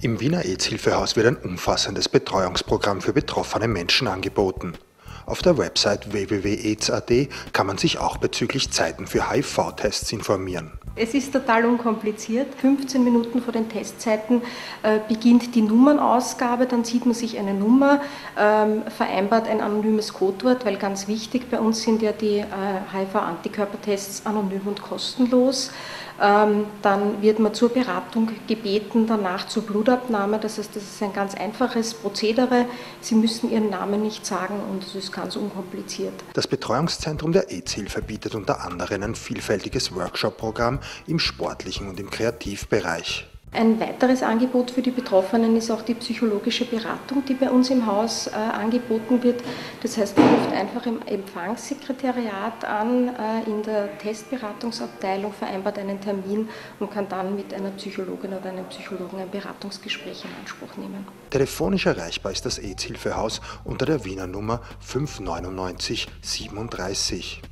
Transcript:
Im Wiener AIDS-Hilfehaus wird ein umfassendes Betreuungsprogramm für betroffene Menschen angeboten. Auf der Website www.aids.at kann man sich auch bezüglich Zeiten für HIV-Tests informieren. Es ist total unkompliziert. 15 Minuten vor den Testzeiten beginnt die Nummernausgabe, dann zieht man sich eine Nummer, vereinbart ein anonymes Codewort, weil ganz wichtig bei uns sind ja die HIV-Antikörpertests anonym und kostenlos. Dann wird man zur Beratung gebeten, danach zur Blutabnahme. Das heißt, das ist ein ganz einfaches Prozedere. Sie müssen Ihren Namen nicht sagen und es ist ganz unkompliziert. Das Betreuungszentrum der AIDS-Hilfe bietet unter anderem ein vielfältiges Workshop-Programm im sportlichen und im Kreativbereich. Ein weiteres Angebot für die Betroffenen ist auch die psychologische Beratung, die bei uns im Haus angeboten wird. Das heißt, man ruft einfach im Empfangssekretariat an, in der Testberatungsabteilung, vereinbart einen Termin und kann dann mit einer Psychologin oder einem Psychologen ein Beratungsgespräch in Anspruch nehmen. Telefonisch erreichbar ist das AIDS-Hilfehaus unter der Wiener Nummer 599 37.